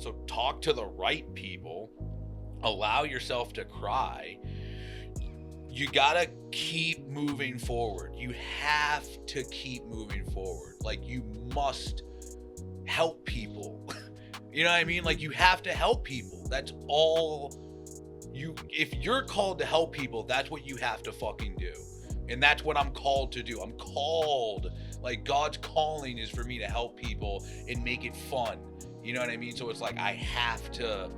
So talk to the right people. Allow yourself to cry. You gotta keep moving forward. You have to keep moving forward. Like, you must help people. You know what I mean? Like, you have to help people. That's all you, if you're called to help people, that's what you have to fucking do. And that's what I'm called to do. I'm called, like, God's calling is for me to help people and make it fun. You know what I mean? So it's like, I have to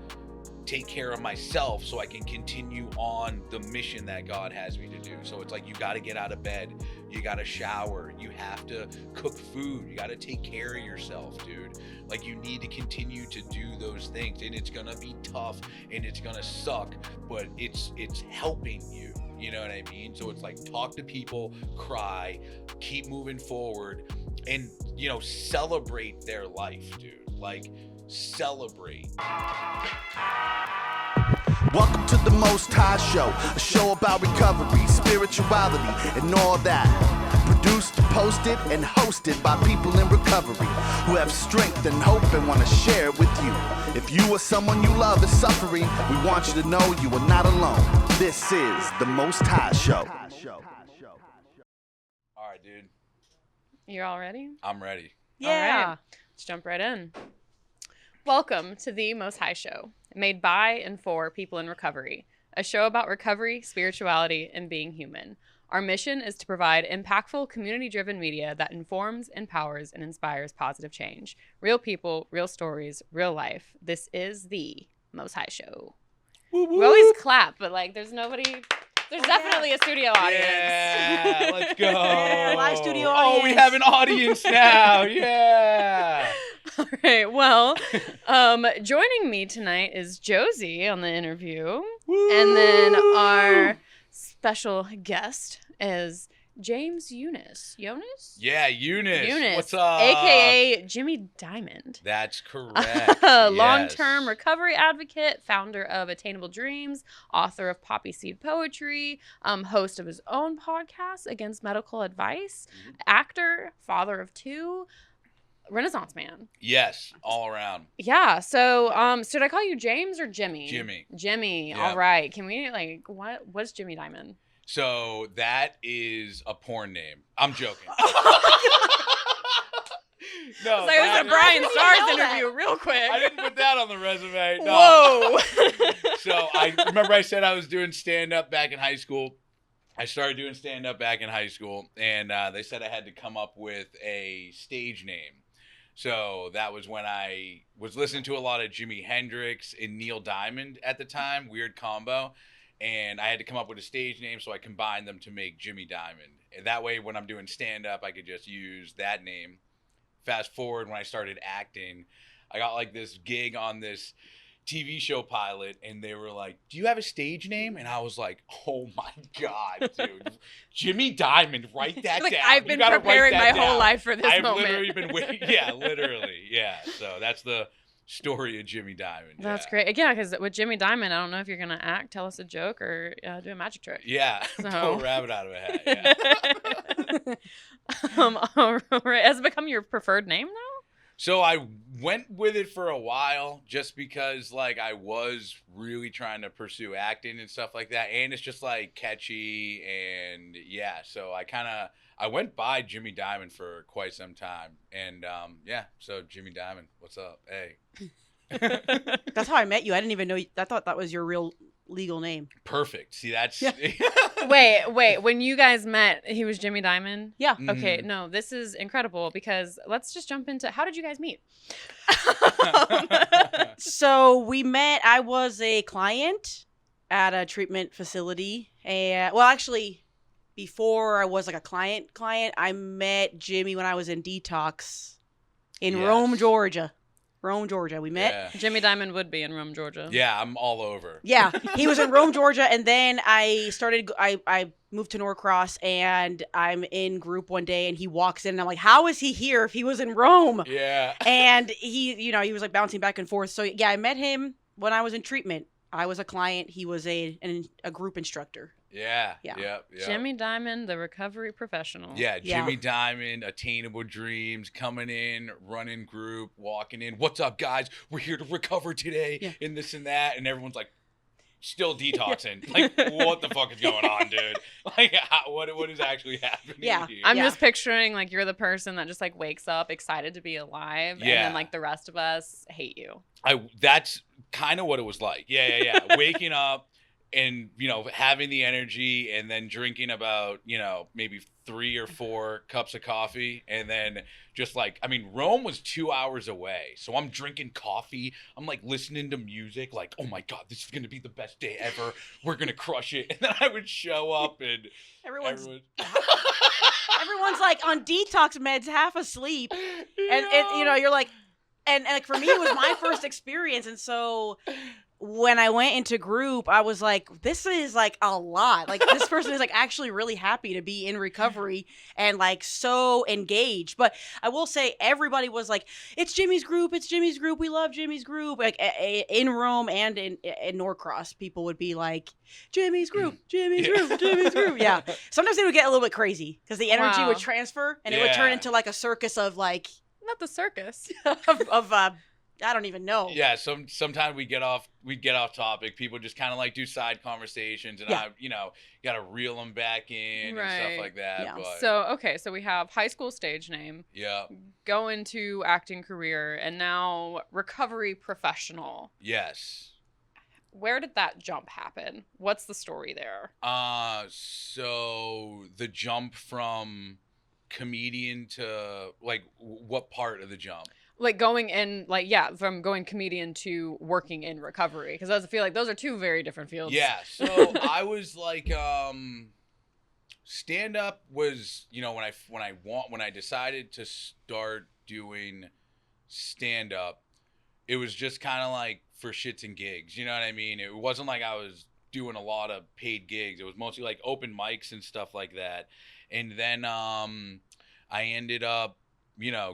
take care of myself so I can continue on the mission that God has me to do. So it's like, you got to get out of bed, you got to shower, you have to cook food, you got to take care of yourself, dude. Like, you need to continue to do those things, and it's gonna be tough and it's gonna suck, but it's helping you. You know what I mean? So it's like, talk to people, cry, keep moving forward, and, you know, celebrate their life, dude. Like, celebrate. Welcome to the Most High Show, a show about recovery, spirituality, and all that. Produced, posted, and hosted by people in recovery who have strength and hope and want to share it with you. If you or someone you love is suffering, we want you to know you are not alone. This is the Most High Show. All right, dude. You're all ready? I'm ready. Yeah. All right. Let's jump right in. Welcome to the Most High Show, made by and for people in recovery, a show about recovery, spirituality, and being human. Our mission is to provide impactful, community-driven media that informs, empowers, and inspires positive change. Real people, real stories, real life. This is the Most High Show. Woo woo. We always clap, but like, there's nobody. There's definitely a studio audience. Yeah, let's go. Yeah, live studio audience. Oh, we have an audience now. Yeah. All right. Well, joining me tonight is Josie on the interview. Woo! And then our special guest is James Eunice. Eunice? Yeah, Eunice. What's up? AKA Jimi Diamond. That's correct. Long-term recovery advocate, founder of Attainable Dreams, author of Poppy Seed Poetry, host of his own podcast, Against Medical Advice, actor, father of two, Renaissance man. Yes, all around. Yeah. So, should I call you James or Jimmy? Jimmy. Jimmy. Yep. All right. Can we what's Jimi Diamond? So that is a porn name. I'm joking. No, So it was a Brian Starr's interview real quick. I didn't put that on the resume. No. Whoa. So I remember I said I was doing stand-up back in high school. I started doing stand-up back in high school, and they said I had to come up with a stage name. So that was when I was listening to a lot of Jimi Hendrix and Neil Diamond at the time, weird combo. And I had to come up with a stage name, so I combined them to make Jimi Diamond. And that way, when I'm doing stand-up, I could just use that name. Fast forward, when I started acting, I got like this gig on this TV show pilot, and they were like, "Do you have a stage name?" And I was like, "Oh my God, dude. Jimi Diamond, write that like, down. I've been preparing my whole life for this moment. I've literally been waiting. Yeah, literally. Yeah. So that's the story of Jimi Diamond. That's great. Yeah, because with Jimi Diamond, I don't know if you're going to act, tell us a joke, or do a magic trick. Yeah. So. Pull a rabbit out of a hat. Yeah. All right. Has it become your preferred name now? So I went with it for a while just because, like, I was really trying to pursue acting and stuff like that. And it's just, like, catchy. And, yeah, so I went by Jimi Diamond for quite some time. And, yeah, so Jimi Diamond, what's up? Hey. That's how I met you. I didn't even know. I thought that was your real legal name. Perfect. See, that's... Yeah. Wait. When you guys met, he was Jimi Diamond? Yeah. Okay, no, this is incredible because let's just jump into, how did you guys meet? So we met, I was a client at a treatment facility. And, well, actually, before I was like a client, I met Jimmy when I was in Detox in Rome, Georgia. We met. Yeah. Jimi Diamond would be in Rome, Georgia. Yeah, I'm all over. Yeah, he was in Rome, Georgia, and then I moved to Norcross, and I'm in group one day, and he walks in, and I'm like, how is he here if he was in Rome? Yeah. And he was like bouncing back and forth. So yeah, I met him when I was in treatment. I was a client. He was a group instructor. Yeah. Yeah. Yep. Jimi Diamond, the recovery professional. Yeah, Yeah. Jimi Diamond, Attainable Dreams, coming in, running group, walking in. What's up, guys? We're here to recover today, Yeah. and this and that, and everyone's like, still detoxing. Like, what the fuck is going on, dude? Like, what is actually happening Yeah. here? I'm just picturing like you're the person that just like wakes up excited to be alive, and Yeah. then like the rest of us hate you. That's kind of what it was like. Yeah. Waking up and, having the energy, and then drinking about, maybe 3 or 4 cups of coffee, and then just like, Rome was 2 hours away, so I'm drinking coffee, I'm like listening to music, like, oh my God, this is gonna be the best day ever, we're gonna crush it. And then I would show up and Everyone's like on detox meds, half asleep, and you're like, and like for me, it was my first experience, and so when I went into group, I was like, this is like a lot. Like this person is like actually really happy to be in recovery and like so engaged. But I will say everybody was like, it's Jimmy's group. It's Jimmy's group. We love Jimmy's group. Like in Rome and in Norcross, people would be like, Jimmy's group, Jimmy's group, Jimmy's group. Yeah. Sometimes they would get a little bit crazy because the energy Wow. would transfer and it would turn into like a circus of like, Not the circus. of I don't even know. Yeah, sometimes we'd get off topic. People just kind of like do side conversations, and I got to reel them back in and Right. stuff like that. Yeah. But, So we have high school stage name, yeah, go into acting career, and now recovery professional. yes. Where did that jump happen? What's the story there? So the jump from comedian to like what part of the jump? Like going in, like, yeah, from going comedian to working in recovery, because I feel like those are two very different fields. Yeah, so I was like, stand up was, when I decided to start doing stand up, it was just kind of like for shits and gigs. You know what I mean? It wasn't like I was doing a lot of paid gigs. It was mostly like open mics and stuff like that. And then I ended up,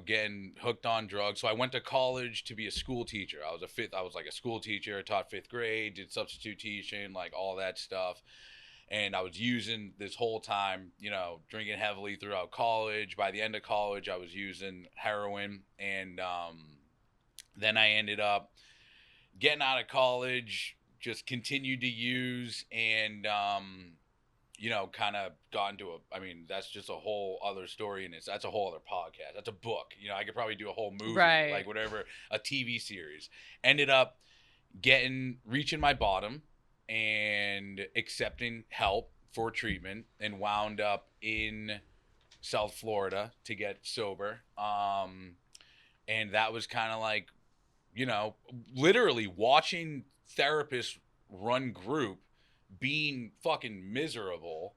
getting hooked on drugs. So I went to college to be a school teacher. I was like a school teacher, taught 5th grade, did substitute teaching, like all that stuff. And I was using this whole time, drinking heavily throughout college. By the end of college, I was using heroin. And then I ended up getting out of college, just continued to use, and kind of got into that's just a whole other story, and that's a whole other podcast. That's a book. I could probably do a whole movie, Right. like whatever, a TV series. Ended up reaching my bottom and accepting help for treatment, and wound up in South Florida to get sober. And that was kind of like, literally watching therapists run group, being fucking miserable,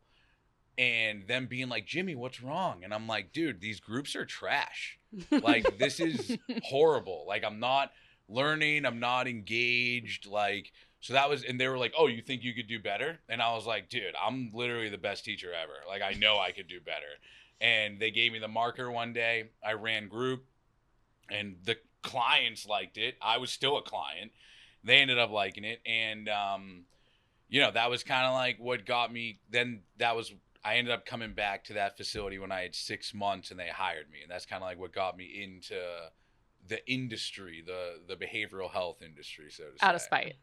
and them being like, Jimmy, what's wrong? And I'm like, dude, these groups are trash. Like, this is horrible. Like, I'm not learning, I'm not engaged. Like, so that was, and they were like, oh, you think you could do better? And I was like, dude, I'm literally the best teacher ever. Like, I know I could do better. And they gave me the marker one day. I ran group, and the clients liked it. I was still a client. They ended up liking it. And, that was kind of like what got me. Then I ended up coming back to that facility when I had 6 months, and they hired me. And that's kind of like what got me into the industry, the behavioral health industry, so to say. Out of spite.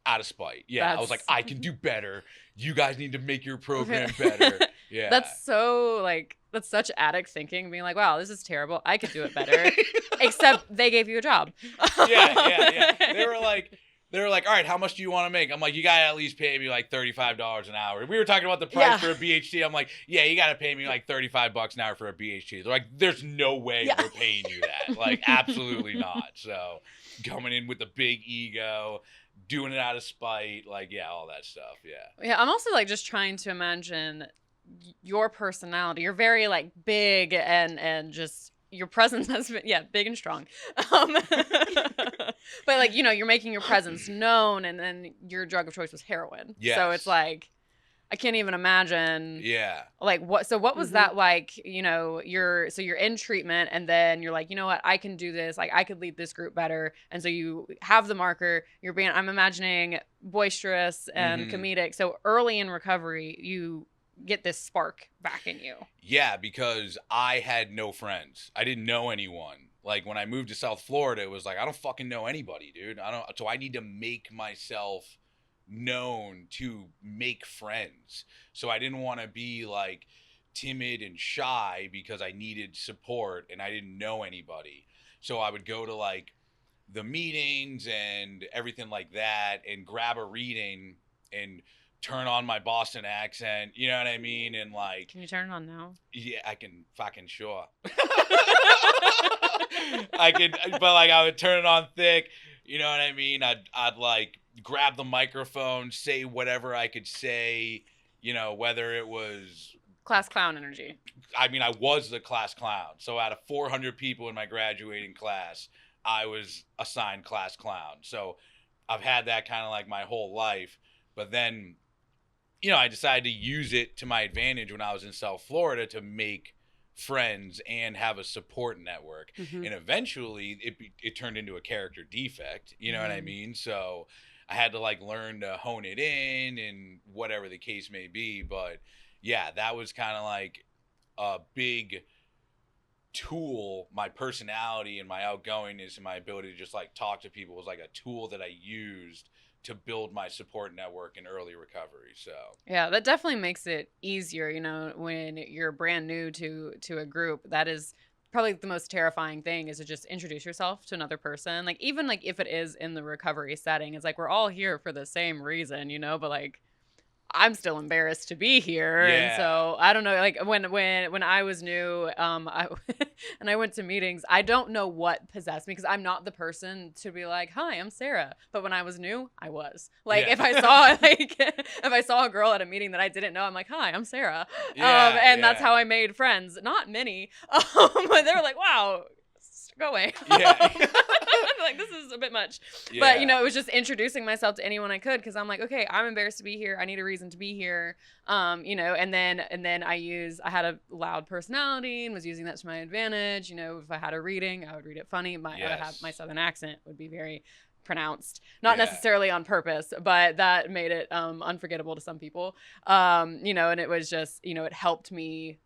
Out of spite. Yeah. I was like, That's- I can do better. You guys need to make your program better. Yeah. That's such addict thinking, being like, wow, this is terrible. I could do it better. Except they gave you a job. Yeah. They were like, all right, how much do you want to make? I'm like, you got to at least pay me like $35 an hour. We were talking about the price for a BHT. I'm like, yeah, you got to pay me like $35 an hour for a BHT. They're like, there's no way we're paying you that. Like, absolutely not. So coming in with a big ego, doing it out of spite, like, yeah, all that stuff. Yeah. Yeah, I'm also like just trying to imagine your personality. You're very like big and just your presence has been big and strong. But like, you're making your presence known, and then your drug of choice was heroin. Yes. So it's like, I can't even imagine. Yeah. Like what? So what was that like? You know, you're in treatment, and then you're like, you know what? I can do this. Like I could lead this group better. And so you have the marker. You're being. I'm imagining boisterous and comedic. So early in recovery, you get this spark back in you. Yeah, because I had no friends. I didn't know anyone. Like when I moved to South Florida, it was like I don't fucking know anybody, dude. So I need to make myself known to make friends. So I didn't want to be like timid and shy because I needed support and I didn't know anybody. So I would go to like the meetings and everything like that and grab a reading and turn on my Boston accent, you know what I mean? And like, can you turn it on now? Yeah, I can fucking sure. I can, but like I would turn it on thick, you know what I mean? I'd like grab the microphone, say whatever I could say, you know, whether it was class clown energy. I mean, I was the class clown. So out of 400 people in my graduating class, I was assigned class clown. So I've had that kind of like my whole life. But then, you know, I decided to use it to my advantage when I was in South Florida to make friends and have a support network. And eventually it turned into a character defect, you know what I mean? So I had to like learn to hone it in and whatever the case may be. But yeah, that was kind of like a big tool. My personality and my outgoingness and my ability to just like talk to people was like a tool that I used to build my support network in early recovery. So yeah, that definitely makes it easier, you know, when you're brand new to a group. That is probably the most terrifying thing, is to just introduce yourself to another person. Like even like if it is in the recovery setting, it's like we're all here for the same reason, you know, but like I'm still embarrassed to be here. Yeah. And so I don't know, like when I was new, and I went to meetings, I don't know what possessed me, because I'm not the person to be like, hi, I'm Sarah. But when I was new, I was like, if I saw like if I saw a girl at a meeting that I didn't know, I'm like, hi, I'm Sarah. And that's how I made friends. Not many, but they were like, wow, go away. Yeah. Like, this is a bit much. Yeah. But, you know, it was just introducing myself to anyone I could, because I'm like, okay, I'm embarrassed to be here. I need a reason to be here. You know, and then I had a loud personality and was using that to my advantage. You know, if I had a reading, I would read it funny. I would have my Southern accent would be very pronounced, not necessarily on purpose, but that made it unforgettable to some people. You know, and it was just, you know, it helped me,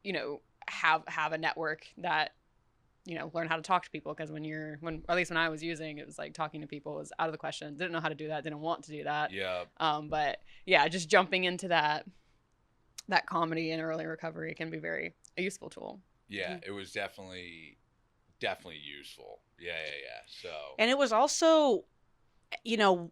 you know, have a network that, you know, learn how to talk to people, because or at least when I was using, it was like talking to people was out of the question. Didn't know how to do that. Didn't want to do that. Yeah. But yeah, just jumping into that comedy in early recovery can be very a useful tool. Yeah, it was definitely useful. Yeah. So. And it was also, you know,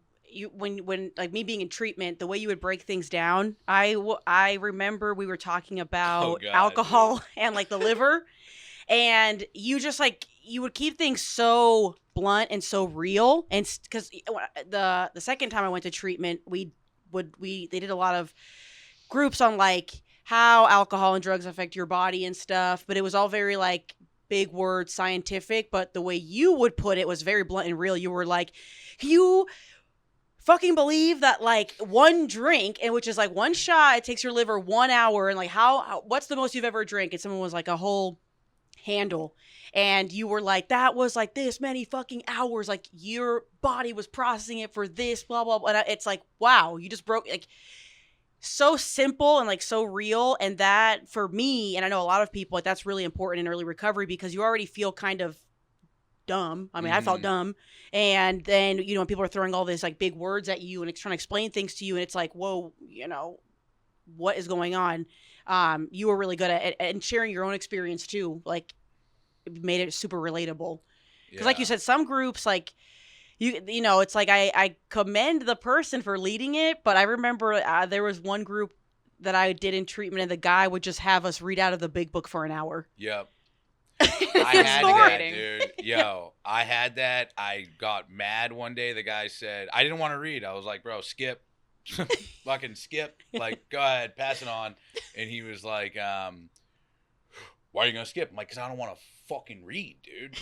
when like me being in treatment, the way you would break things down, I remember we were talking about alcohol and like the liver. And you just like, you would keep things so blunt and so real. And because the second time I went to treatment, they did a lot of groups on like how alcohol and drugs affect your body and stuff. But it was all very like big word scientific. But the way you would put it was very blunt and real. You were like, you fucking believe that like one drink, and which is like one shot, it takes your liver 1 hour. And like what's the most you've ever drank? And someone was like a whole handle, and you were like, that was like this many fucking hours, like your body was processing it for this blah blah blah. And it's like, wow, you just broke, like, so simple and like so real. And that for me, and I know a lot of people, like that's really important in early recovery, because you already feel kind of dumb. I mean, I felt dumb, and then, you know, people are throwing all this like big words at you and trying to explain things to you, and it's like, whoa, you know, what is going on? You were really good at it, and sharing your own experience too. Like, it made it super relatable. Because like you said, some groups, like, you know, it's like I commend the person for leading it, but I remember there was one group that I did in treatment, and the guy would just have us read out of the big book for an hour. Yep. I had that, dude. Yo, I had that. I got mad one day. The guy said, I didn't want to read. I was like, bro, skip. Fucking skip. Like, go ahead, pass it on. And he was like, why are you gonna skip? I'm like, because I don't want to fucking read, dude.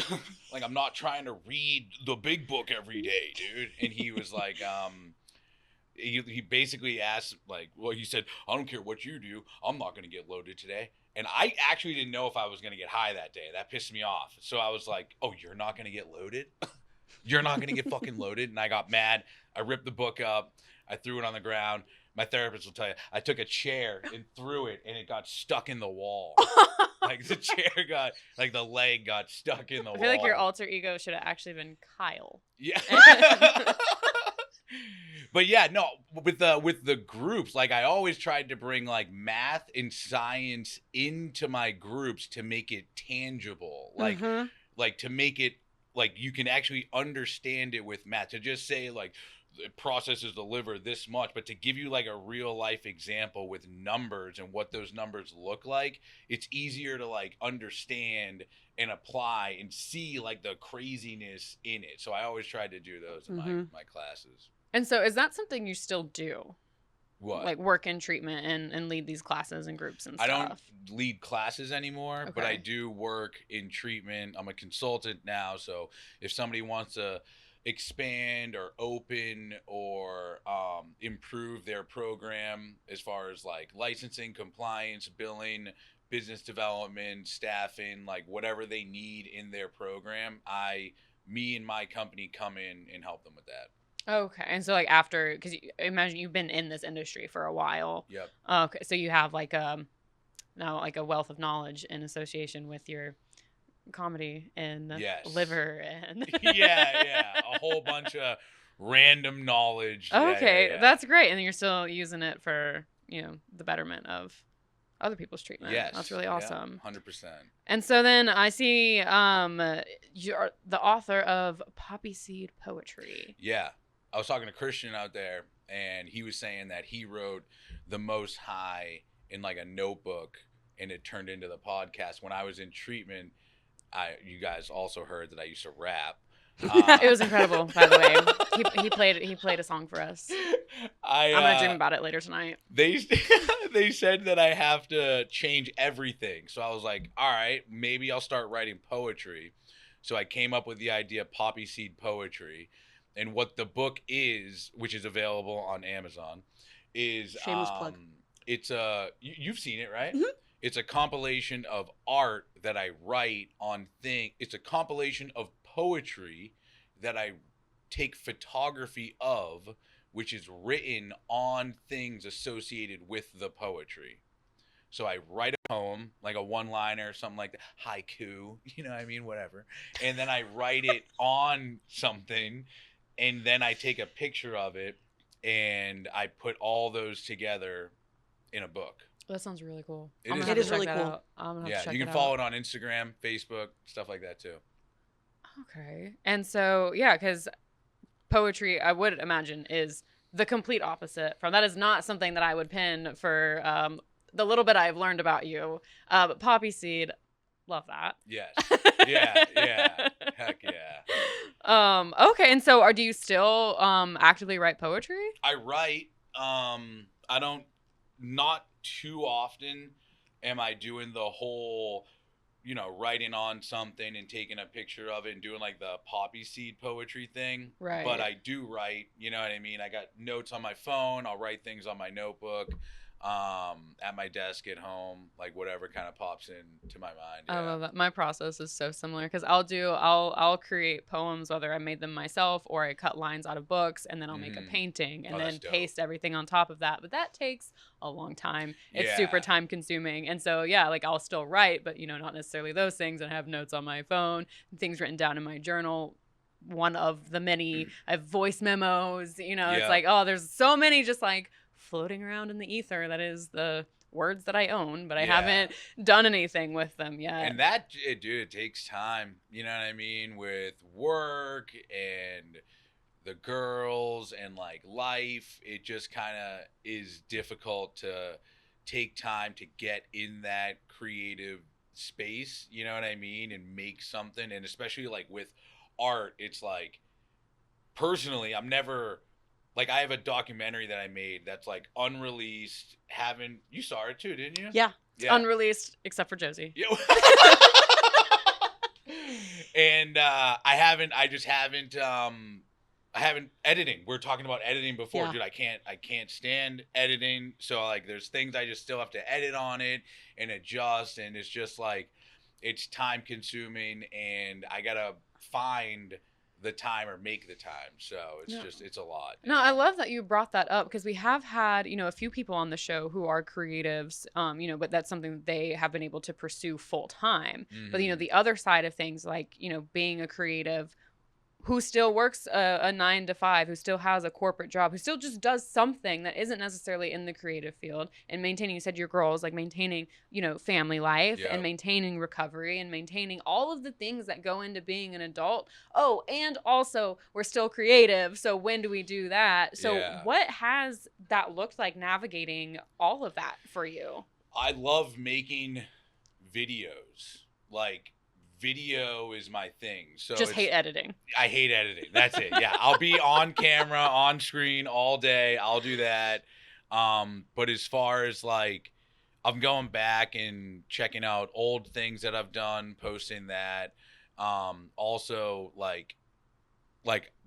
Like, I'm not trying to read the big book every day, dude. And he was like, he basically asked, like, well, he said, I don't care what you do, I'm not going to get loaded today. And I actually didn't know if I was going to get high that day. That pissed me off. So I was like, oh, you're not going to get loaded? You're not going to get fucking loaded? And I got mad. I ripped the book up. I threw it on the ground. My therapist will tell you, I took a chair and threw it, and it got stuck in the wall. Like, the chair got, like, the leg got stuck in the wall. I feel like your alter ego should have actually been Kyle. Yeah. But yeah, no, with the groups, like, I always tried to bring, like, math and science into my groups to make it tangible. Like, like, to make it, like, you can actually understand it with math. To just say, like, it processes the liver this much, but to give you, like, a real life example with numbers and what those numbers look like, it's easier to, like, understand and apply and see, like, the craziness in it. So I always tried to do those in my classes. And so is that something you still do? What? Like, work in treatment and lead these classes and groups and stuff? I don't lead classes anymore, but I do work in treatment. I'm a consultant now, so if somebody wants to expand or open or improve their program as far as, like, licensing, compliance, billing, business development, staffing, like, whatever they need in their program, me and my company come in and help them with that. Okay. And so, like, after, because I imagine you've been in this industry for a while. Yep. Okay. So you have, like, now, like, a wealth of knowledge in association with your comedy and liver and yeah, a whole bunch of random knowledge. Okay, yeah. That's great. And you're still using it for, the betterment of other people's treatment. Yes, that's really awesome. 100%. And so then I see you're the author of Poppy Seed Poetry. Yeah, I was talking to Christian out there, and he was saying that he wrote The Most High in, like, a notebook, and it turned into the podcast. When I was in treatment, you guys also heard that I used to rap. It was incredible, by the way. He played a song for us. I'm gonna dream about it later tonight. They said that I have to change everything, so I was like, all right, maybe I'll start writing poetry. So I came up with the idea of Poppy Seed Poetry, and what the book is, which is available on Amazon, is shameless plug. It's you've seen it, right? Mm-hmm. It's a compilation of art that I write on It's a compilation of poetry that I take photography of, which is written on things associated with the poetry. So I write a poem, like a one-liner or something like that, haiku, whatever. And then I write it on something, and then I take a picture of it, and I put all those together in a book. That sounds really cool. It is really cool. Yeah, you can follow it on Instagram, Facebook, stuff like that too. Okay. And so, yeah, because poetry, I would imagine, is the complete opposite from that. Is not something that I would pin for the little bit I've learned about you. But Poppy Seed, love that. Yes. Yeah. Heck yeah. Okay. And so, do you still actively write poetry? I write. I don't. Not too often am I doing the whole, writing on something and taking a picture of it and doing, like, the Poppy Seed poetry thing. Right. But I do write, you know what I mean? I got notes on my phone. I'll write things on my notebook, at my desk at home, like, whatever kind of pops into my mind. Yeah. I love that. My process is so similar because I'll create poems, whether I made them myself or I cut lines out of books, and then I'll make a painting and then paste everything on top of that. But that takes a long time. It's super time consuming. And so, yeah, like, I'll still write, but, not necessarily those things. And I have notes on my phone, things written down in my journal. One of the many, I have voice memos, it's like, oh, there's so many just, like, floating around in the ether. That is the words that I own, but I haven't done anything with them yet. And that, dude, it takes time, you know what I mean, with work and the girls and, like, life. It just kind of is difficult to take time to get in that creative space, you know what I mean, and make something. And especially, like, with art, it's like, personally, I'm never, like, I have a documentary that I made that's, like, unreleased. You saw it too, didn't you? Yeah. Unreleased, except for Josie. Yeah. And I just haven't I haven't editing. We're talking about editing before, Yeah. dude. I can't stand editing. So like, there's things I just still have to edit on it and adjust, and it's just like, it's time consuming, and I gotta find the time or make the time. So it's a lot. No, I love that you brought that up, because we have had, a few people on the show who are creatives, but that's something that they have been able to pursue full time. But, the other side of things, like, being a creative who still works a 9 to 5, who still has a corporate job, who still just does something that isn't necessarily in the creative field, and maintaining, you said your girls, like maintaining, family life and maintaining recovery and maintaining all of the things that go into being an adult. Oh, and also we're still creative. So when do we do that? So what has that looked like, navigating all of that for you? I love making videos. Like, video is my thing. So just hate editing. I hate editing. That's it. Yeah. I'll be on camera, on screen all day. I'll do that. But as far as like, I'm going back and checking out old things that I've done, posting that. Also like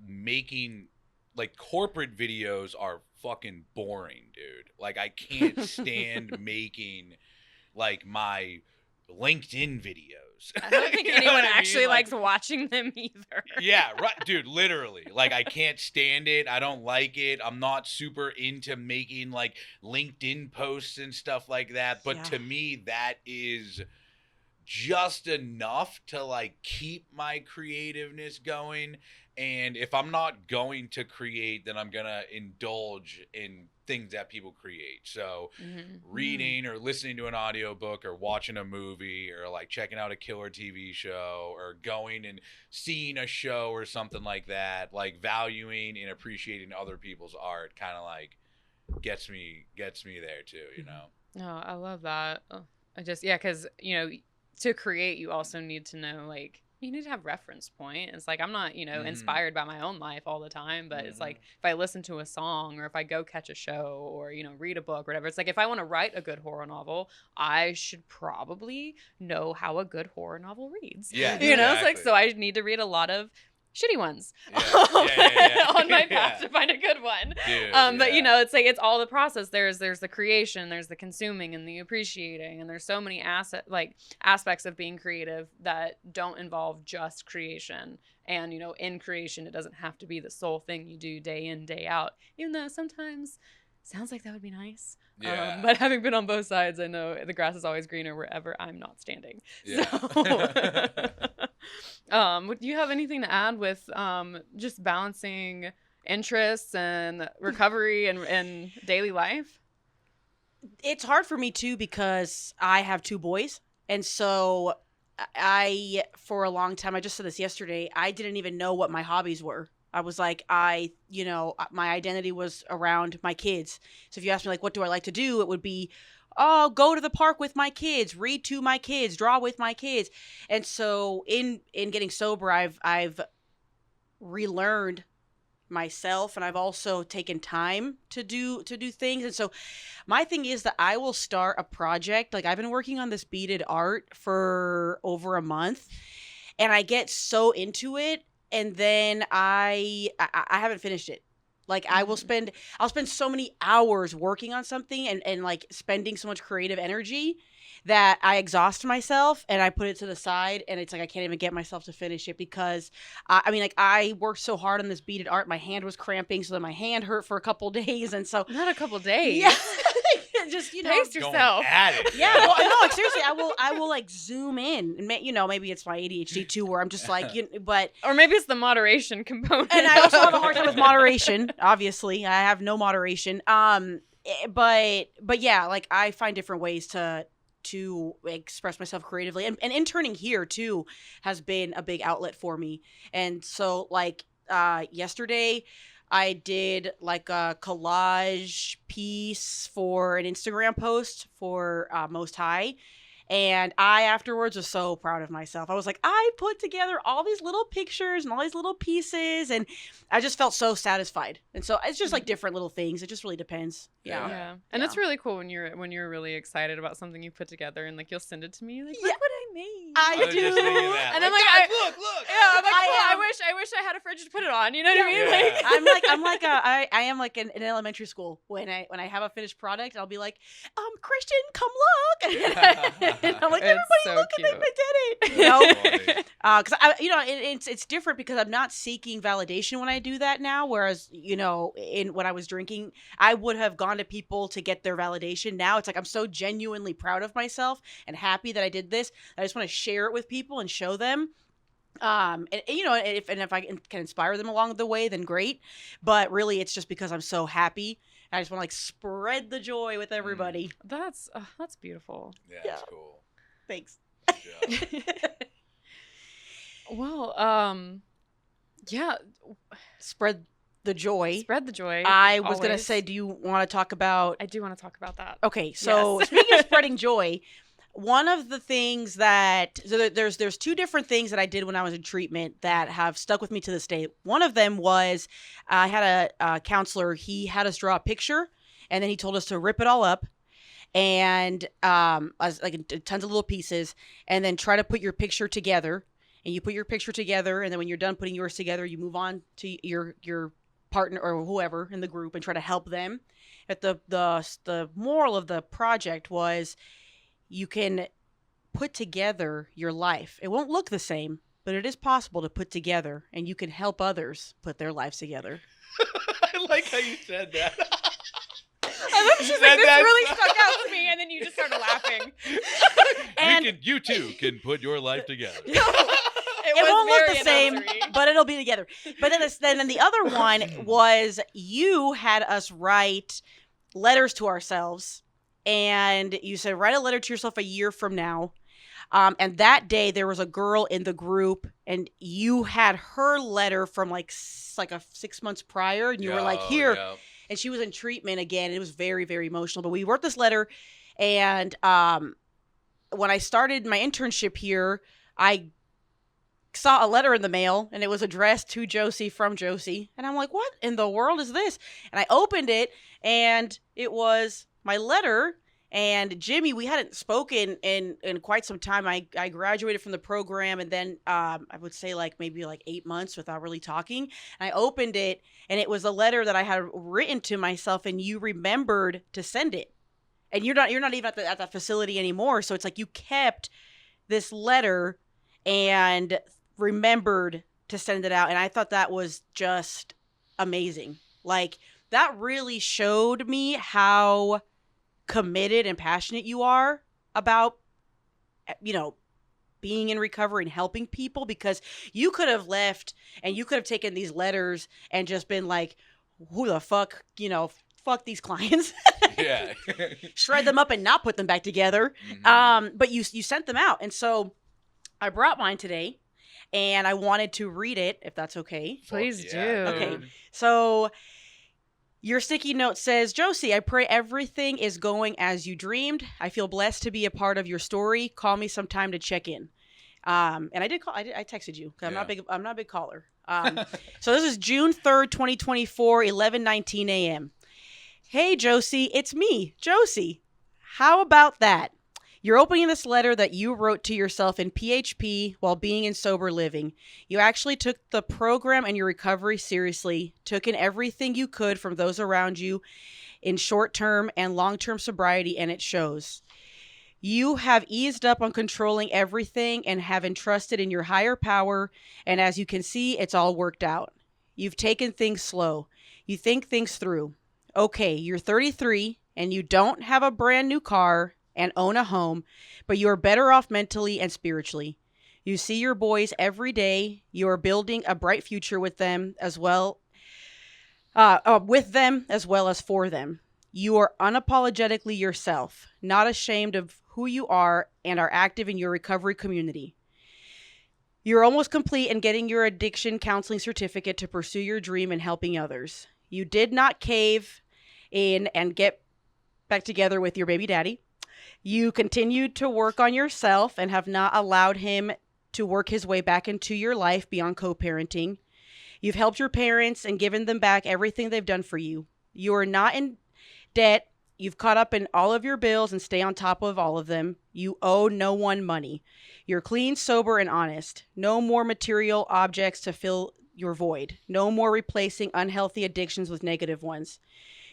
making, like, corporate videos are fucking boring, dude. Like, I can't stand making like my LinkedIn videos. I don't think anyone actually likes watching them either. Yeah, right, dude, literally. Like, I can't stand it. I don't like it. I'm not super into making like LinkedIn posts and stuff like that. But to me, that is just enough to like keep my creativeness going. And if I'm not going to create, then I'm gonna indulge in things that people create. So reading or listening to an audiobook or watching a movie or like checking out a killer TV show or going and seeing a show or something like that, like valuing and appreciating other people's art kind of like gets me there too, No, I love that. I just, because, to create, you also need to know, like, you need to have reference point. It's like, I'm not, inspired by my own life all the time, but it's like, if I listen to a song or if I go catch a show or, read a book or whatever, it's like, if I want to write a good horror novel, I should probably know how a good horror novel reads. Yeah. It's like, so I need to read a lot of shitty ones on my path to find a good one. Dude, but it's like, it's all the process. There's the creation, there's the consuming and the appreciating, and there's so many aspects of being creative that don't involve just creation. And in creation, it doesn't have to be the sole thing you do day in, day out, even though sometimes sounds like that would be nice. But having been on both sides, I know the grass is always greener wherever I'm not standing. So do you have anything to add with just balancing interests and recovery and daily life? It's hard for me too, because I have 2 boys. And so for a long time, I just said this yesterday, I didn't even know what my hobbies were. I was like, my identity was around my kids. So if you ask me, like, what do I like to do? It would be, go to the park with my kids, read to my kids, draw with my kids. And so in getting sober, I've relearned myself, and I've also taken time to do things. And so my thing is that I will start a project. Like, I've been working on this beaded art for over a month, and I get so into it, and then I haven't finished it. Like, I'll spend so many hours working on something and like spending so much creative energy that I exhaust myself, and I put it to the side, and it's like I can't even get myself to finish it because I worked so hard on this beaded art. My hand was cramping, so then my hand hurt for a couple days, and so not a couple days. Yeah. Just pace yourself. Yeah, well, no, seriously, I will like zoom in, and maybe it's my ADHD too, where I'm just like, but or maybe it's the moderation component. And I also have a hard time with moderation. Obviously, I have no moderation. But yeah, like, I find different ways to express myself creatively, and interning here too has been a big outlet for me. And so, like, yesterday, I did like a collage piece for an Instagram post for Most High. And I afterwards was so proud of myself. I was like, I put together all these little pictures and all these little pieces, and I just felt so satisfied. And so it's just like different little things. It just really depends. Yeah. And it's really cool when you're really excited about something you put together, and like you'll send it to me, like, look what I me. I was just thinking that. And then, like, like, guys, look. Yeah, I'm like, I I wish I had a fridge to put it on. You know what I mean? Yeah. Like, I am like in elementary school when I have a finished product, I'll be like, Christian, come look. And I'm like, everybody so look, cute. and they did it. You That's know? funny. Because it's different because I'm not seeking validation when I do that now. Whereas when I was drinking, I would have gone to people to get their validation. Now it's like I'm so genuinely proud of myself and happy that I did this. I just want to share it with people and show them. And if I can inspire them along the way, then great. But really, it's just because I'm so happy. I just want to like spread the joy with everybody. that's beautiful. Yeah, Yeah. that's cool. Thanks. Good job. Well, yeah, Spread the joy. spread the joy. I was gonna always. say, do you want to talk about? I do want to talk about that. Okay, so Yes. speaking of spreading joy, one of the things there's two different things that I did when I was in treatment that have stuck with me to this day. One of them was I had a counselor. He had us draw a picture, and then he told us to rip it all up, and as like tons of little pieces, and then try to put your picture together. And you put your picture together, and then when you're done putting yours together, you move on to your partner or whoever in the group and try to help them. But the moral of the project was you can put together your life. It won't look the same, but it is possible to put together, and you can help others put their lives together. I like how you said that. I was just like, said this that. really stuck out to me, and then you just started laughing. And you too can put your life together. it won't look the same, but it'll be together. But then the other one was you had us write letters to ourselves, and you said write a letter to yourself a year from now. And that day there was a girl in the group, and you had her letter from like 6 months prior, and you were like, here. Yeah. And she was in treatment again. It was very, very emotional. But we wrote this letter, and when I started my internship here, I saw a letter in the mail, and it was addressed to Josie from Josie. And I'm like, what in the world is this? And I opened it, and it was my letter. And Jimi, we hadn't spoken in quite some time. I graduated from the program, and then I would say maybe 8 months without really talking. And I opened it, and it was a letter that I had written to myself, and you remembered to send it. And you're not even at that facility anymore. So it's like you kept this letter and remembered to send it out. And I thought that was just amazing. Like, that really showed me how committed and passionate you are about, being in recovery and helping people, because you could have left and you could have taken these letters and just been like, who the fuck, fuck these clients. Yeah. Shred them up and not put them back together. Mhm. But you sent them out. And so I brought mine today, and I wanted to read it, if that's okay. Please Fuck do. yeah, Okay. dude. So your sticky note says, Josie, I pray everything is going as you dreamed. I feel blessed to be a part of your story. Call me sometime to check in. And I did call. I texted you. 'Cause I'm not a big caller. So this is June 3rd, 2024, 11:19 a.m. Hey, Josie, it's me, Josie. How about that? You're opening this letter that you wrote to yourself in PHP while being in sober living. You actually took the program and your recovery seriously, took in everything you could from those around you in short-term and long-term sobriety, and it shows. You have eased up on controlling everything and have entrusted in your higher power, and as you can see, it's all worked out. You've taken things slow. You think things through. Okay, you're 33 and you don't have a brand new car and own a home, but you are better off mentally and spiritually. You see your boys every day. You are building a bright future with them as well as for them. You are unapologetically yourself, not ashamed of who you are, and are active in your recovery community. You're almost complete in getting your addiction counseling certificate to pursue your dream and helping others. You did not cave in and get back together with your baby daddy. You continued to work on yourself and have not allowed him to work his way back into your life beyond co-parenting. You've helped your parents and given them back everything they've done for you. You are not in debt You've caught up in all of your bills and stay on top of all of them. You owe no one money. You're clean, sober, and honest. No more material objects to fill your void. No more replacing unhealthy addictions with negative ones.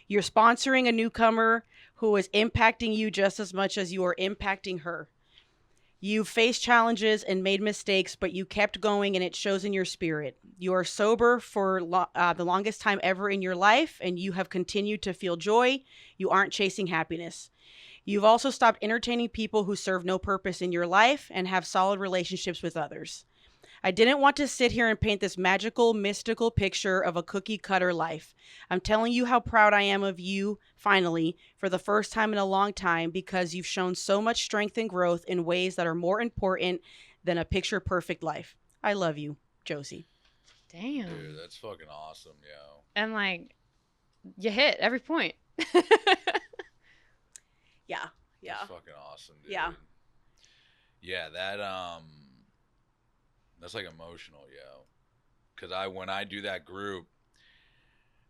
You're sponsoring a newcomer who is impacting you just as much as you are impacting her. You've faced challenges and made mistakes, but you kept going, and it shows in your spirit. You are sober for the longest time ever in your life, and you have continued to feel joy. You aren't chasing happiness. You've also stopped entertaining people who serve no purpose in your life and have solid relationships with others. I didn't want to sit here and paint this magical, mystical picture of a cookie cutter life. I'm telling you how proud I am of you, finally, for the first time in a long time, because you've shown so much strength and growth in ways that are more important than a picture perfect life. I love you, Josie. Damn. Dude, that's fucking awesome, yo. And like, you hit every point. Yeah. That's fucking awesome, dude. Yeah. Yeah, that's like emotional, yo. Because when I do that group,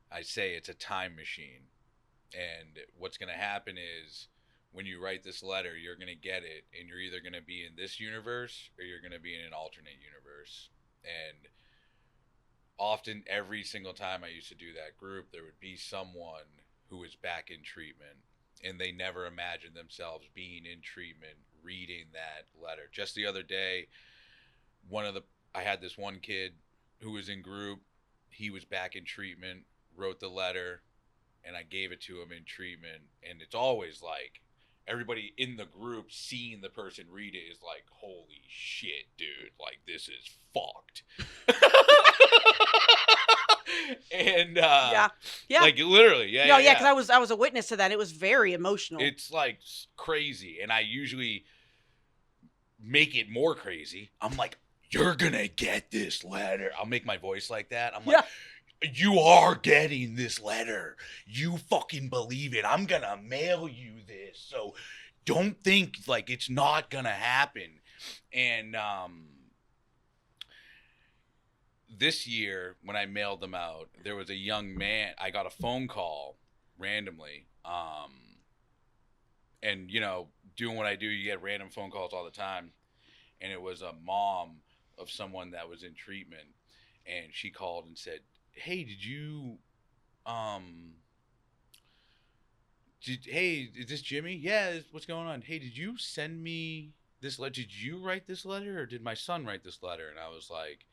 I say it's a time machine. And what's going to happen is when you write this letter, you're going to get it. And you're either going to be in this universe or you're going to be in an alternate universe. And often, every single time I used to do that group, there would be someone who was back in treatment. And they never imagined themselves being in treatment, reading that letter. Just the other day, I had this one kid who was in group. He was back in treatment, wrote the letter, and I gave it to him in treatment. And it's always like everybody in the group seeing the person read it is like, holy shit, dude, like this is fucked. And Yeah. like literally, No, yeah, because I was a witness to that. It was very emotional. It's like crazy, and I usually make it more crazy. I'm like, you're gonna get this letter. I'll make my voice like that. I'm like, you are getting this letter. You fucking believe it. I'm gonna mail you this. So don't think like it's not gonna happen. And this year, when I mailed them out, there was a young man. I got a phone call randomly. And, you know, doing what I do, you get random phone calls all the time. And it was a mom of someone that was in treatment. And she called and said, hey, hey, is this Jimmy? Yeah, what's going on? Hey, did you send me this letter? Did you write this letter or did my son write this letter? And I was like,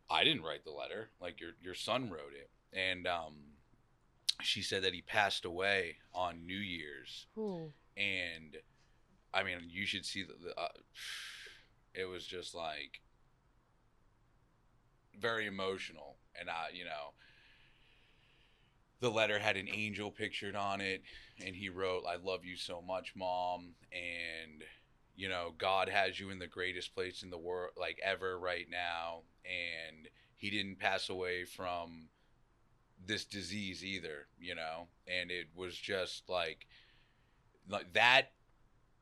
I didn't write the letter. Like your son wrote it. And she said that he passed away on New Year's. Ooh. And I mean, you should see it was just like very emotional. And the letter had an angel pictured on it, and he wrote, I love you so much, Mom. And, you know, God has you in the greatest place in the world, like ever right now. And he didn't pass away from this disease either, you know? And it was just like that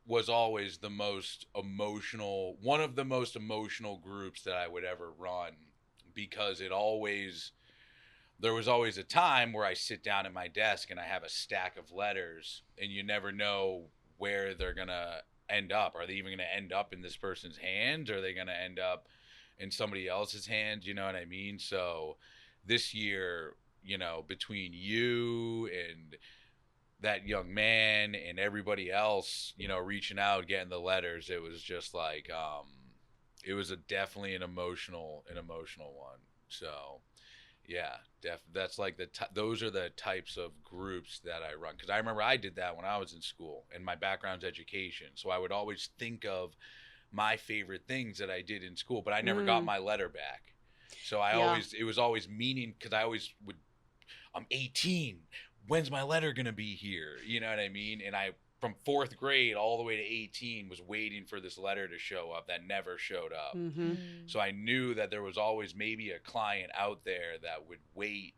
was always the most emotional, one of the most emotional groups that I would ever run, because there was always a time where I sit down at my desk and I have a stack of letters, and you never know where they're going to end up. Are they even going to end up in this person's hands? Or are they going to end up in somebody else's hands? You know what I mean? So this year, you know, between you and that young man and everybody else, you know, reaching out, getting the letters, it was just like, it was definitely an emotional one. So yeah, that's like those are the types of groups that I run. Cause I remember I did that when I was in school, and my background's education. So I would always think of my favorite things that I did in school, but I never got my letter back. So it was always meaning, cause I always I'm 18. When's my letter going to be here? You know what I mean? And I, from 4th grade all the way to 18, was waiting for this letter to show up that never showed up. Mm-hmm. So I knew that there was always maybe a client out there that would wait,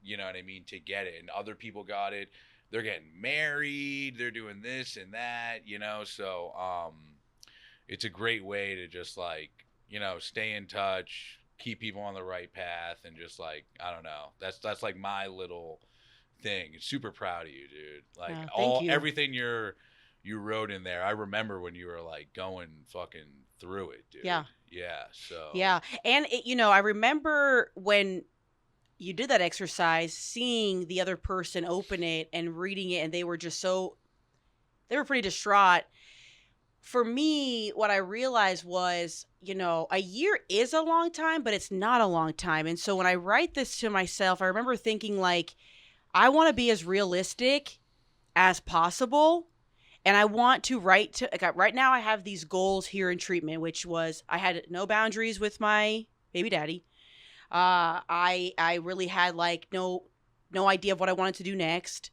you know what I mean, to get it. And other people got it. They're getting married. They're doing this and that, you know? So it's a great way to just like, you know, stay in touch, keep people on the right path, and just like, I don't know. That's like my little thing. Super proud of you, dude. Like thank you. everything you wrote in there. I remember when you were like going fucking through it, dude. Yeah. Yeah. So. Yeah. And, I remember when you did that exercise, seeing the other person open it and reading it, and they were pretty distraught. For me, what I realized was, a year is a long time, but it's not a long time. And so when I write this to myself, I remember thinking like, I want to be as realistic as possible. And I want to write right now I have these goals here in treatment, which was I had no boundaries with my baby daddy. I really had like no idea of what I wanted to do next.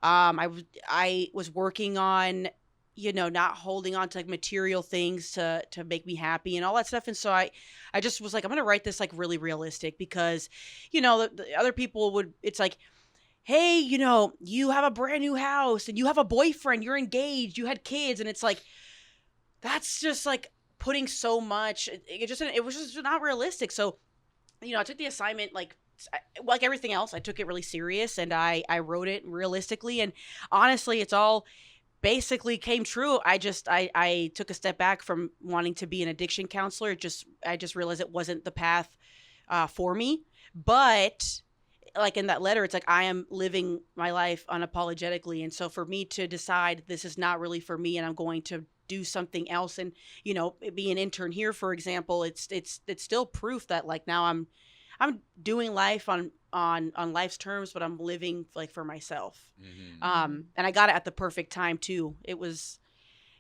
I was working on, not holding on to like material things to make me happy and all that stuff. And so I just was like, I'm going to write this like really realistic because, the other people it's like, hey, you have a brand new house and you have a boyfriend, you're engaged, you had kids. And it's like, that's just like putting so much, it was just not realistic. So, I took the assignment like everything else. I took it really serious and I wrote it realistically. And honestly, it's all basically came true. I took a step back from wanting to be an addiction counselor. I just realized it wasn't the path for me. But like in that letter, it's like I am living my life unapologetically. And so for me to decide this is not really for me and I'm going to do something else and, be an intern here, for example, it's still proof that like now I'm doing life on life's terms, but I'm living like for myself. Mm-hmm. And I got it at the perfect time too. It was,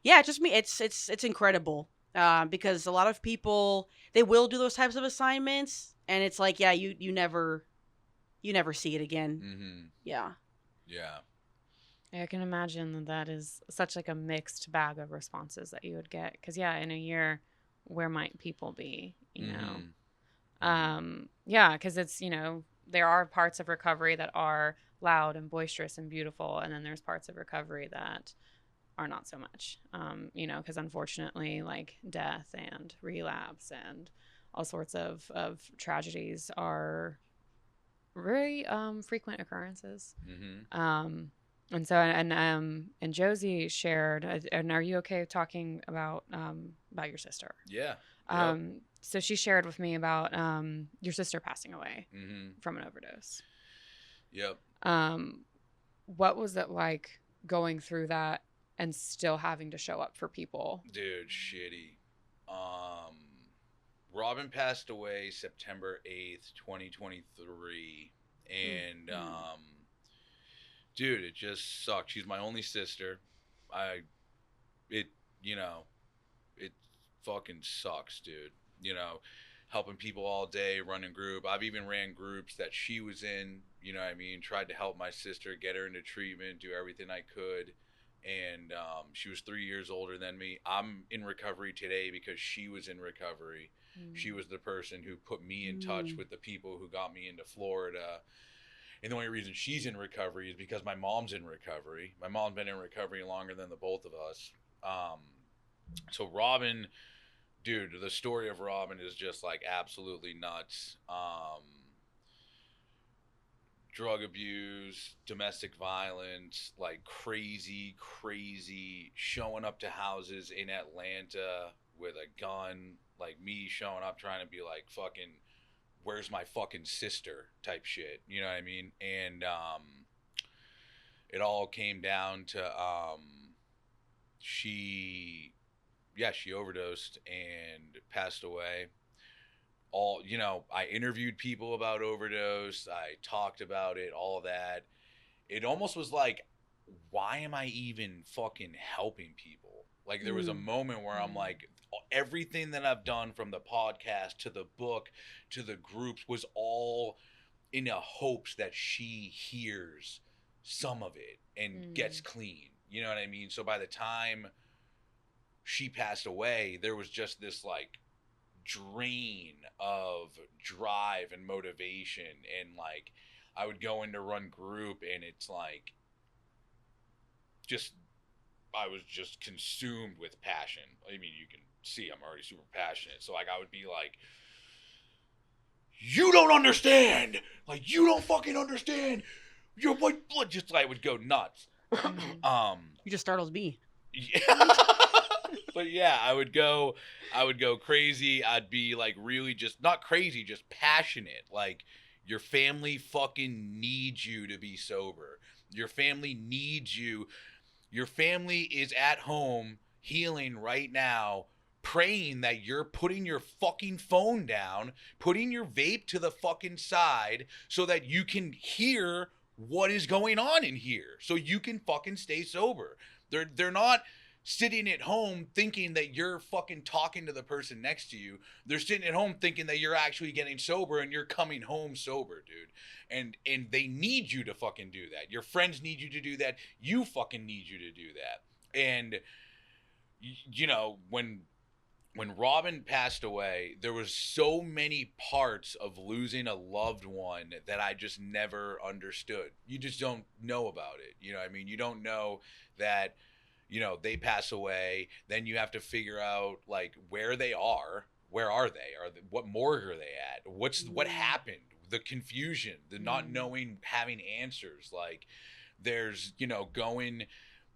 yeah, just me. It's incredible. Because a lot of people, they will do those types of assignments and it's like, yeah, you never see it again. Mm-hmm. Yeah. Yeah. I can imagine that is such like a mixed bag of responses that you would get. Because yeah, in a year, where might people be? Yeah, because it's there are parts of recovery that are loud and boisterous and beautiful, and then there's parts of recovery that are not so much. Because unfortunately, like death and relapse and all sorts of tragedies are very frequent occurrences. Mm-hmm. And so, and Josie shared, and are you okay talking about your sister? Yeah. Yep. So she shared with me about your sister passing away from an overdose. Yep. What was it like going through that and still having to show up for people? Dude, shitty. Robin passed away September 8th, 2023. And, dude, it just sucked. She's my only sister. It fucking sucks, dude. Helping people all day, running group. I've even ran groups that she was in, tried to help my sister, get her into treatment, do everything I could. And she was 3 years older than me. I'm in recovery today because she was in recovery. She was the person who put me in touch with the people who got me into Florida. And the only reason she's in recovery is because my mom's in recovery. My mom's been in recovery longer than the both of us. So Robin, dude, the story of Robin is just like absolutely nuts. Drug abuse, domestic violence, like crazy showing up to houses in Atlanta with a gun, like me showing up trying to be like fucking, where's my fucking sister type shit, you know what I mean? And it all came down to she overdosed and passed away. I interviewed people about overdose, I talked about it, all of that. It almost was like, why am I even fucking helping people? Like there was a moment where I'm like, everything that I've done from the podcast to the book to the groups was all in a hopes that she hears some of it and gets clean. You know what I mean? So by the time she passed away, there was just this like drain of drive and motivation. And like, I would go in to run group and it's like, I was just consumed with passion. I mean, you can see I'm already super passionate. So like, I would be like, you don't understand. Like, you don't fucking understand. your white blood, just I would go nuts. You just startled me. Yeah. But yeah, I would go crazy. I'd be like really just not crazy, just passionate. Like your family fucking needs you to be sober. Your family needs you. Your family is at home healing right now, praying that you're putting your fucking phone down, putting your vape to the fucking side so that you can hear what is going on in here. So you can fucking stay sober. They're not sitting at home thinking that you're fucking talking to the person next to you. They're sitting at home thinking that you're actually getting sober and you're coming home sober, dude. And they need you to fucking do that. Your friends need you to do that. You fucking need you to do that. And you know, when Robin passed away, there was so many parts of losing a loved one that I just never understood. You just don't know about it. You know what I mean? You don't know that, you know, they pass away, then you have to figure out like where they are. Where are they? What morgue are they at? What happened? The confusion, the not knowing, having answers. Like there's, you know, going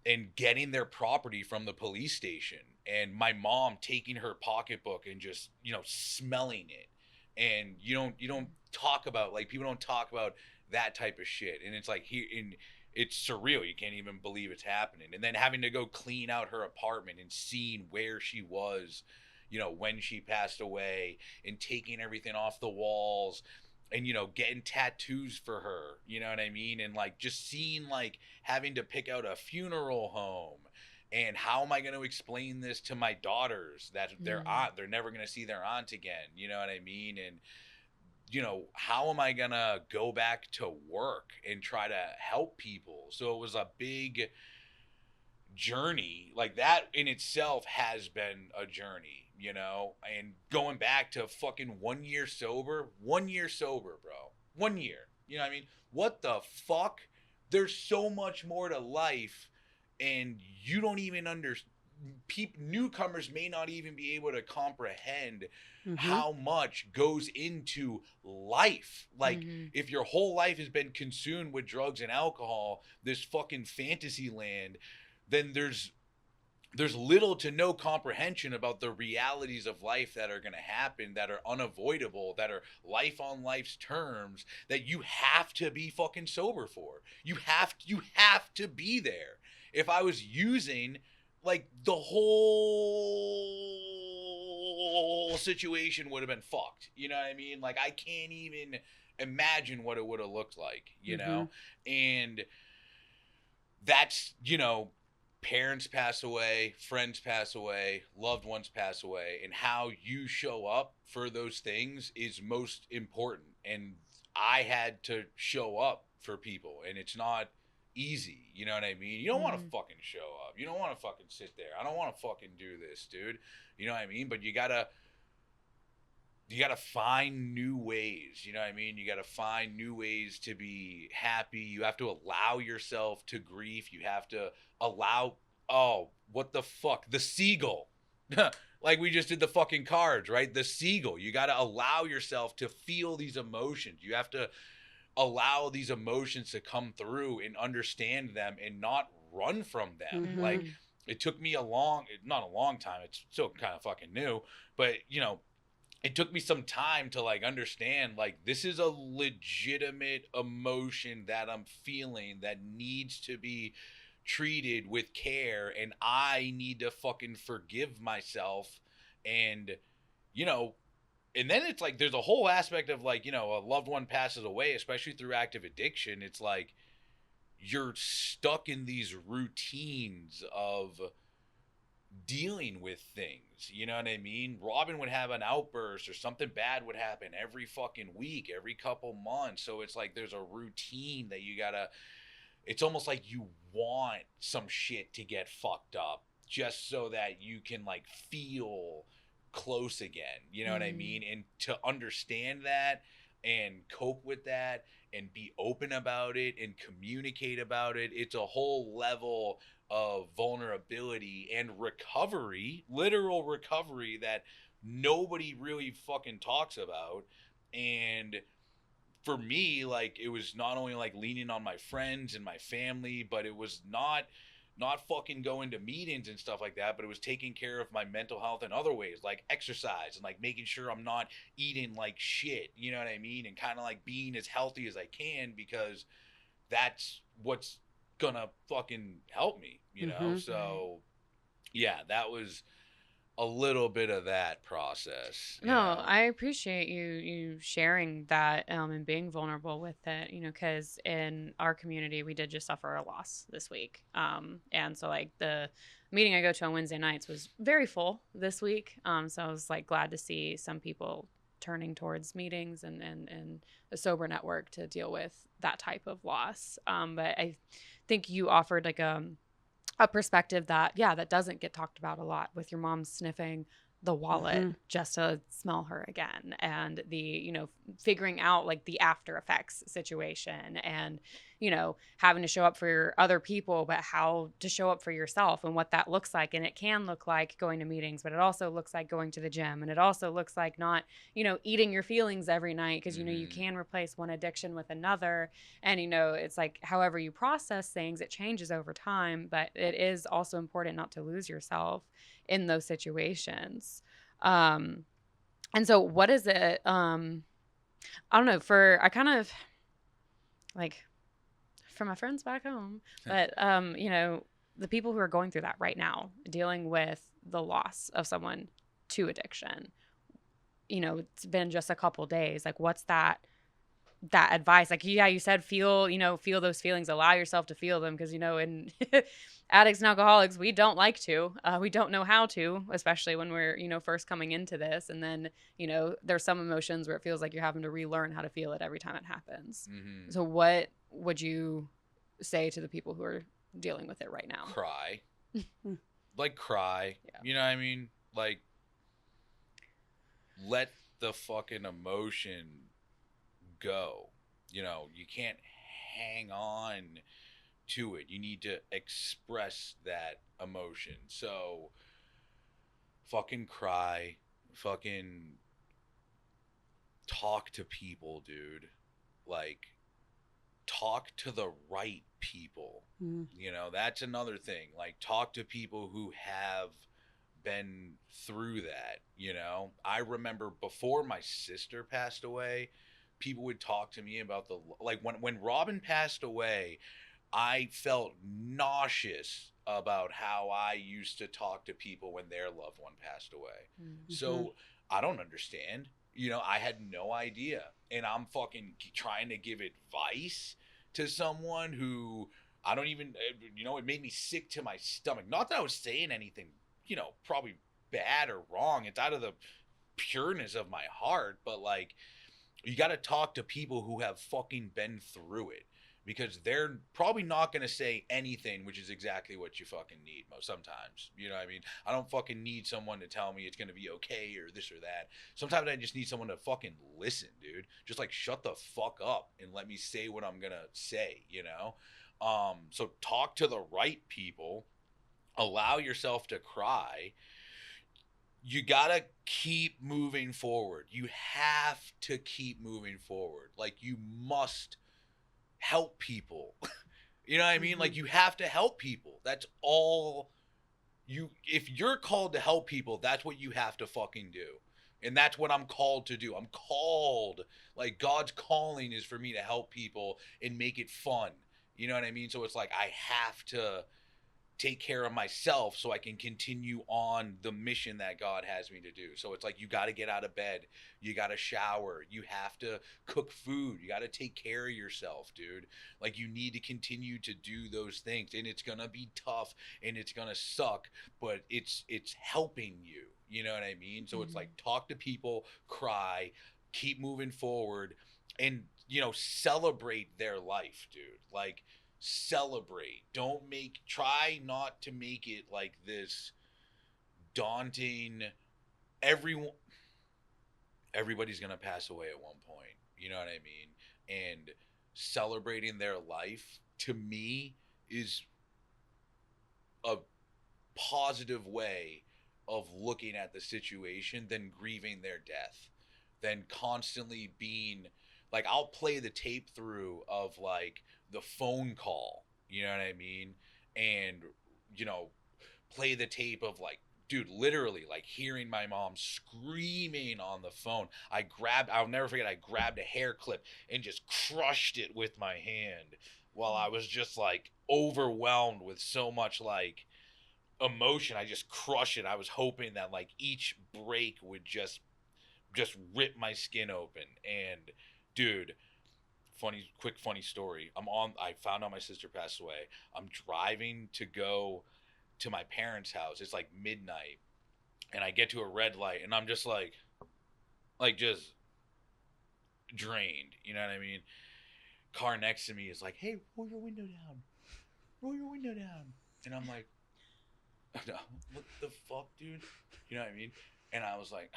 and getting their property from the police station, and my mom taking her pocketbook and just, you know, smelling it. And you don't talk about, like, people don't talk about that type of shit. And it's like it's surreal. You can't even believe it's happening. And then having to go clean out her apartment and seeing where she was, you know, when she passed away, and taking everything off the walls, and, you know, getting tattoos for her, you know what I mean? And like just seeing, like, having to pick out a funeral home, and how am I going to explain this to my daughters that their aunt, they're never going to see their aunt again, you know what I mean? And, you know, how am I going to go back to work and try to help people? So it was a big journey. Like that in itself has been a journey, you know. And going back to fucking 1 year sober, bro, 1 year, you know what I mean? What the fuck? There's so much more to life, and you don't even understand. Newcomers may not even be able to comprehend how much goes into life. Like if your whole life has been consumed with drugs and alcohol, this fucking fantasy land, then there's little to no comprehension about the realities of life that are going to happen, that are unavoidable, that are life on life's terms, that you have to be fucking sober for. You have to be there. If I was using, like, the whole situation would have been fucked. You know what I mean? Like, I can't even imagine what it would have looked like, you know? And that's, you know, parents pass away, friends pass away, loved ones pass away, and how you show up for those things is most important. And I had to show up for people, and it's not easy, you know what I mean? You don't want to fucking show up. You don't want to fucking sit there. I don't want to fucking do this, dude. You know what I mean? But you gotta find new ways, you know what I mean? You gotta find new ways to be happy. You have to allow yourself to grieve. You have to allow, oh, what the fuck? The seagull. Like we just did the fucking cards, right? The seagull. You gotta allow yourself to feel these emotions. You have to allow these emotions to come through and understand them and not run from them. Like it took me not a long time, it's still kind of fucking new, but, you know, it took me some time to, like, understand, like, this is a legitimate emotion that I'm feeling that needs to be treated with care, and I need to fucking forgive myself. And, you know, and then it's like there's a whole aspect of, like, you know, a loved one passes away, especially through active addiction. It's like you're stuck in these routines of dealing with things, you know what I mean? Robin would have an outburst or something bad would happen every fucking week, every couple months. So it's like there's a routine that you gotta, it's almost like you want some shit to get fucked up just so that you can, like, feel close again, you know what I mean? And to understand that and cope with that and be open about it and communicate about it, it's a whole level of vulnerability and recovery, literal recovery, that nobody really fucking talks about. And for me, like, it was not only like leaning on my friends and my family, but it was not fucking going to meetings and stuff like that, but it was taking care of my mental health in other ways, like exercise and like making sure I'm not eating like shit, you know what I mean? And kind of like being as healthy as I can, because that's what's gonna fucking help me, you know? So yeah, that was a little bit of that process. No, I appreciate you sharing that and being vulnerable with it, because in our community we did just suffer a loss this week. And so like the meeting I go to on Wednesday nights was very full this week. So I was like glad to see some people turning towards meetings and a sober network to deal with that type of loss. But I think you offered like a perspective that doesn't get talked about a lot, with your mom sniffing the wallet just to smell her again, and the figuring out like the after effects situation, and having to show up for other people, but how to show up for yourself and what that looks like. And it can look like going to meetings, but it also looks like going to the gym, and it also looks like not eating your feelings every night, because you can replace one addiction with another. And it's like however you process things, it changes over time, but it is also important not to lose yourself in those situations. And so what is it, I don't know, I kind of like, for my friends back home, but the people who are going through that right now, dealing with the loss of someone to addiction, it's been just a couple days, like what's that advice? Like, yeah, you said feel those feelings, allow yourself to feel them, because in addicts and alcoholics, we don't like to, we don't know how to, especially when we're first coming into this. And then there's some emotions where it feels like you're having to relearn how to feel it every time it happens. So what would you say to the people who are dealing with it right now? Cry. Like, cry. Yeah. You know what I mean? Like, let the fucking emotion go. You can't hang on to it. You need to express that emotion. So fucking cry, fucking talk to people, dude. Like, talk to the right people. That's another thing. Like, talk to people who have been through that. I remember before my sister passed away, people would talk to me about when Robin passed away, I felt nauseous about how I used to talk to people when their loved one passed away. So I don't understand. I had no idea. And I'm fucking trying to give advice to someone who I don't even, it made me sick to my stomach. Not that I was saying anything, probably bad or wrong. It's out of the pureness of my heart. But like, you got to talk to people who have fucking been through it, because they're probably not going to say anything, which is exactly what you fucking need sometimes. You know what I mean? I don't fucking need someone to tell me it's going to be okay or this or that. Sometimes I just need someone to fucking listen, dude. Just like, shut the fuck up and let me say what I'm going to say, So talk to the right people. Allow yourself to cry. You gotta keep moving forward. You have to keep moving forward. Like, you must help people. You know what I mean? Like, you have to help people. That's all if you're called to help people, that's what you have to fucking do. And that's what I'm called to do. I'm called, like, God's calling is for me to help people and make it fun. You know what I mean? So it's like, I have to take care of myself so I can continue on the mission that God has me to do. So it's like, you got to get out of bed. You got to shower. You have to cook food. You got to take care of yourself, dude. Like, you need to continue to do those things. And it's going to be tough and it's going to suck, but it's helping you. You know what I mean? So it's like, talk to people, cry, keep moving forward, and, celebrate their life, dude. Like, celebrate. Try not to make it like this daunting, everybody's gonna pass away at one point, you know what I mean? And celebrating their life, to me, is a positive way of looking at the situation than grieving their death, than constantly being like I'll play the tape through of like the phone call, you know what I mean? And, you know, play the tape of like, dude, literally like hearing my mom screaming on the phone. I'll never forget, I grabbed a hair clip and just crushed it with my hand while I was just like overwhelmed with so much like emotion. I just crushed it. I was hoping that like each break would just rip my skin open. And dude, funny story. I found out my sister passed away. I'm driving to go to my parents' house. It's like midnight, and I get to a red light, and I'm just like just drained. You know what I mean? Car next to me is like, "Hey, roll your window down. Roll your window down." And I'm like, "No, what the fuck, dude?" You know what I mean? And I was like,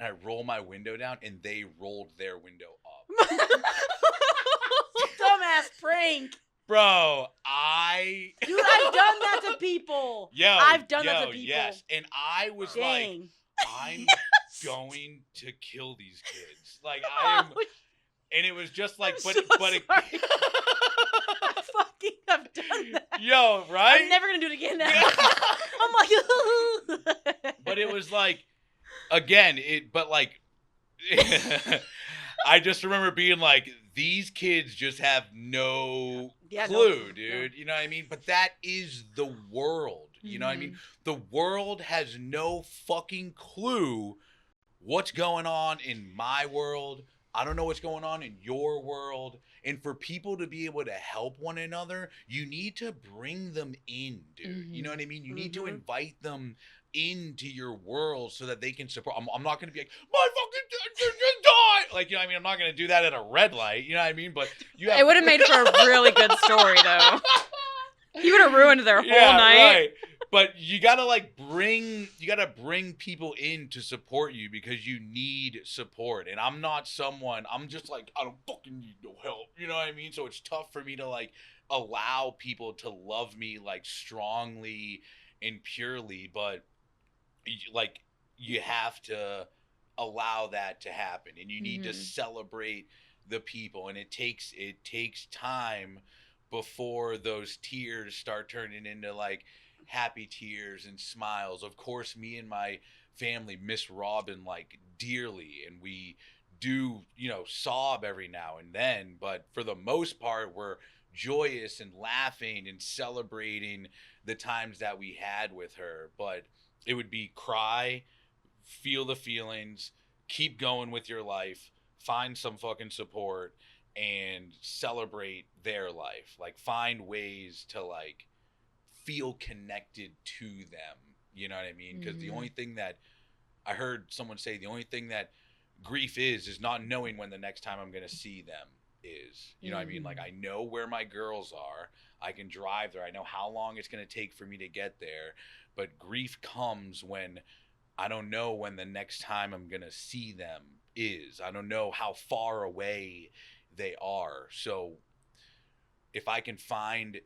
and I roll my window down, and they rolled their window up. Dumbass prank. Bro, Dude, I've done that to people. I've done that to people. Yes. And I was like, I'm Yes. going to kill these kids. Like I am, and it was just like, I'm but I've done that. Yo, right? I'm never gonna do it again now. I'm like, but it was like, again, I just remember being like, these kids just have no clue, dude. You know what I mean? But that is the world. You know what I mean? The world has no fucking clue what's going on in my world. I don't know what's going on in your world. And for people to be able to help one another, you need to bring them in, dude. You know what I mean? You need to invite them into your world so that they can support. I'm not going to be like, my fucking just died. Like, you know what I mean? I'm not going to do that at a red light. You know what I mean? But it would have made for a really good story, though. You would have ruined their whole night. Right. But you gotta bring people in to support you because you need support. And I'm just like, I don't fucking need no help. You know what I mean? So it's tough for me to like allow people to love me like strongly and purely, but like you have to allow that to happen, and you need to celebrate the people, and it takes time before those tears start turning into like happy tears and smiles. Of course, me and my family miss Robin like dearly, and we do, you know, sob every now and then, but for the most part we're joyous and laughing and celebrating the times that we had with her. But it would be cry, feel the feelings, keep going with your life, find some fucking support, and celebrate their life. Like, find ways to like feel connected to them. You know what I mean? Because the only thing that I heard someone say, the only thing that grief is not knowing when the next time I'm going to see them is. You know what I mean? Like, I know where my girls are. I can drive there. I know how long it's going to take for me to get there. But grief comes when I don't know when the next time I'm going to see them is. I don't know how far away they are. So if I can find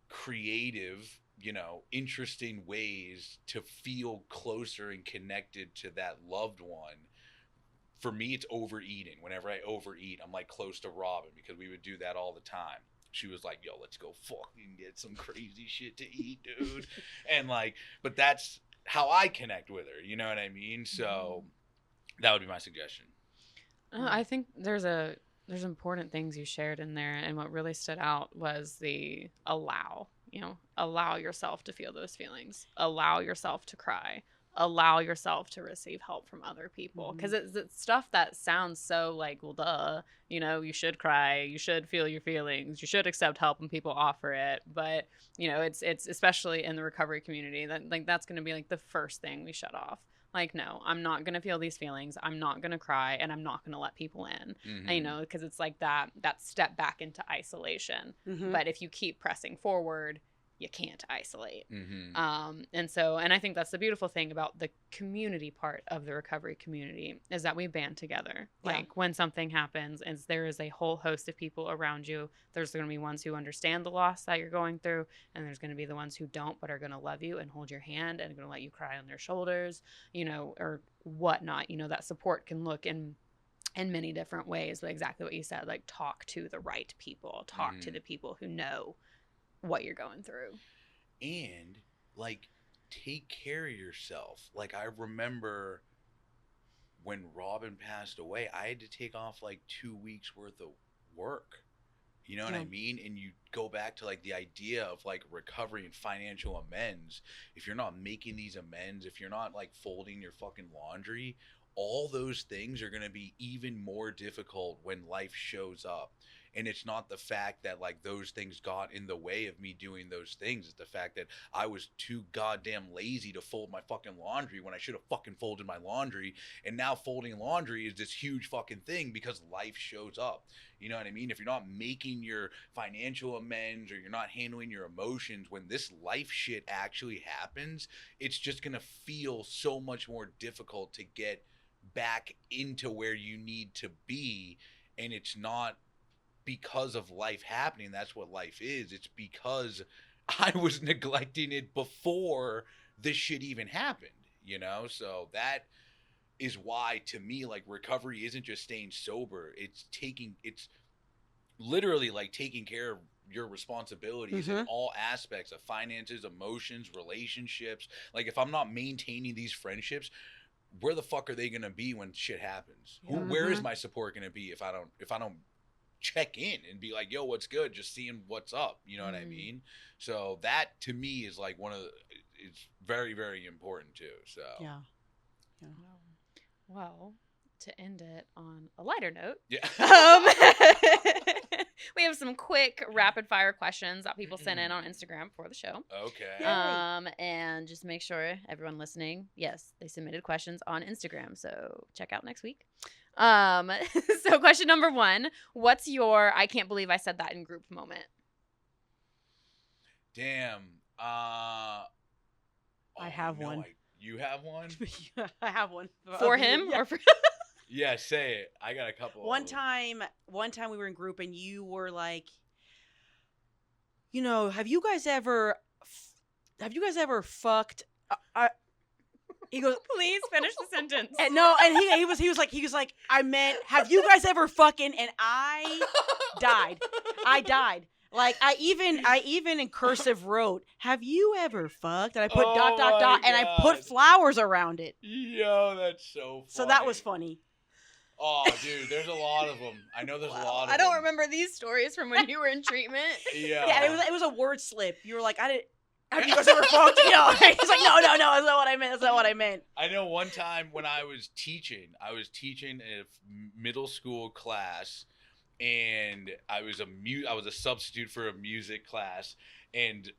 creative, you know, interesting ways to feel closer and connected to that loved one, for me, it's overeating. Whenever I overeat, I'm like close to Robin, because we would do that all the time. She was like, yo, let's go fucking get some crazy shit to eat, dude. And like, but that's how I connect with her. You know what I mean? So that would be my suggestion. I think there's important things you shared in there. And what really stood out was the allow yourself to feel those feelings, allow yourself to cry, allow yourself to receive help from other people. Because it's stuff that sounds so like, well, duh, you know, you should cry, you should feel your feelings, you should accept help when people offer it. But, you know, it's especially in the recovery community that like that's going to be like the first thing we shut off. Like, no, I'm not going to feel these feelings. I'm not going to cry, and I'm not going to let people in, and, you know, because it's like that step back into isolation. But if you keep pressing forward, you can't isolate. And I think that's the beautiful thing about the community part of the recovery community, is that we band together. Like, when something happens and there is a whole host of people around you, there's going to be ones who understand the loss that you're going through, and there's going to be the ones who don't, but are going to love you and hold your hand and going to let you cry on their shoulders, you know, or whatnot. You know, that support can look in in many different ways, but exactly what you said, like talk to the right people, talk to the people who know what you're going through. And like take care of yourself. Like I remember when Robin passed away, I had to take off like 2 weeks worth of work. You know what I mean? And you go back to like the idea of like recovery and financial amends. If you're not making these amends, if you're not like folding your fucking laundry, all those things are going to be even more difficult when life shows up. And it's not the fact that like those things got in the way of me doing those things. It's the fact that I was too goddamn lazy to fold my fucking laundry when I should have fucking folded my laundry. And now folding laundry is this huge fucking thing because life shows up. You know what I mean? If you're not making your financial amends or you're not handling your emotions when this life shit actually happens, it's just going to feel so much more difficult to get back into where you need to be. And it's not because of life happening. That's what life is. It's because I was neglecting it before this shit even happened, you know? So that is why, to me, like, recovery isn't just staying sober. It's literally like taking care of your responsibilities in all aspects of finances, emotions, relationships. Like, if I'm not maintaining these friendships, where the fuck are they gonna be when shit happens? Where is my support gonna be if I don't check in and be like, yo, what's good? Just seeing what's up. You know what I mean? So that to me is like it's very, very important too. So Yeah. Well, to end it on a lighter note, we have some quick rapid fire questions that people sent in on Instagram for the show. Okay. And just make sure everyone listening, yes, they submitted questions on Instagram, so check out next week. So question number 1, what's your I can't believe I said that in group moment? Damn. I have one. You have one? I have one. For him or for Yeah, say it. I got a couple. One time we were in group and you were like, you know, have you guys ever fucked? He goes, please finish the sentence. And he was like, I meant, have you guys ever fucking? And I died. Like I even in cursive wrote, have you ever fucked? And I put ... and I put flowers around it. Yo, that's so funny. So that was funny. Oh, dude, there's a lot of them. I know there's a lot of them. I don't remember these stories from when you were in treatment. Yeah, it was a word slip. You were like, have you guys ever fucked? No. He's like, no, that's not what I meant. I know one time when I was teaching a middle school class, and I was a substitute for a music class, and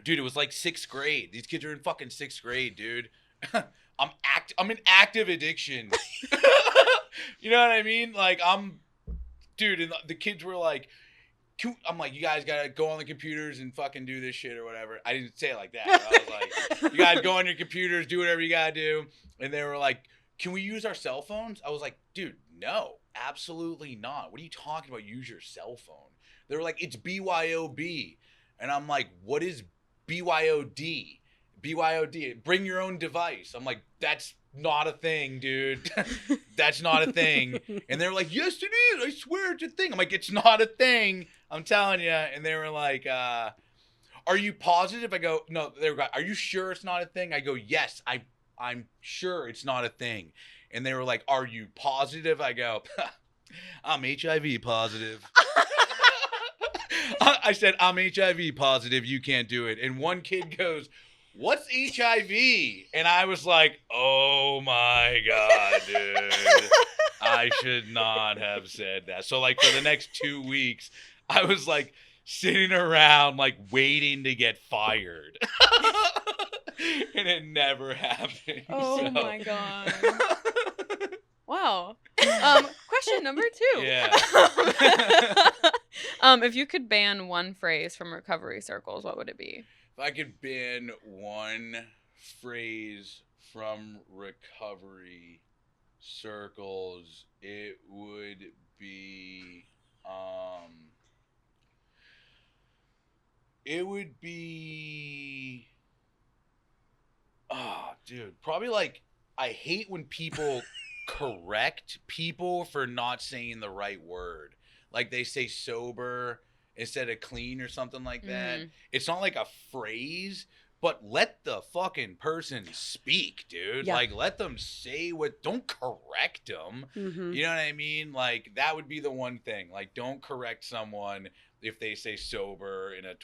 dude, it was like 6th grade. These kids are in fucking 6th grade, dude. I'm in active addiction. You know what I mean? Like dude, and the kids were like, I'm like, you guys gotta go on the computers and fucking do this shit or whatever. I didn't say it like that. I was like, you guys go on your computers, do whatever you gotta do. And they were like, can we use our cell phones? I was like, dude, no, absolutely not. What are you talking about? Use your cell phone. They were like, it's BYOB. And I'm like, what is BYOD? BYOD, bring your own device. I'm like, that's not a thing, dude. That's not a thing. And they were like, yes, it is. I swear it's a thing. I'm like, it's not a thing. I'm telling you. And they were like, are you positive? I go, no. They were like, are you sure it's not a thing? I go, yes, I'm sure it's not a thing. And they were like, are you positive? I go, I'm HIV positive. I said, I'm HIV positive. You can't do it. And one kid goes, what's HIV? And I was like, oh my God, dude. I should not have said that. So like for the next 2 weeks, I was like sitting around like waiting to get fired. And it never happened. Oh my God. Wow. Question number 2. Yeah. If you could ban one phrase from recovery circles, what would it be? If I could ban one phrase from recovery circles, it would be, oh, dude, probably like, I hate when people correct people for not saying the right word. Like they say sober instead of clean or something like that. It's not like a phrase, but let the fucking person speak, dude. Yeah. Like, let them say don't correct them. You know what I mean? Like, that would be the one thing. Like, don't correct someone if they say sober in a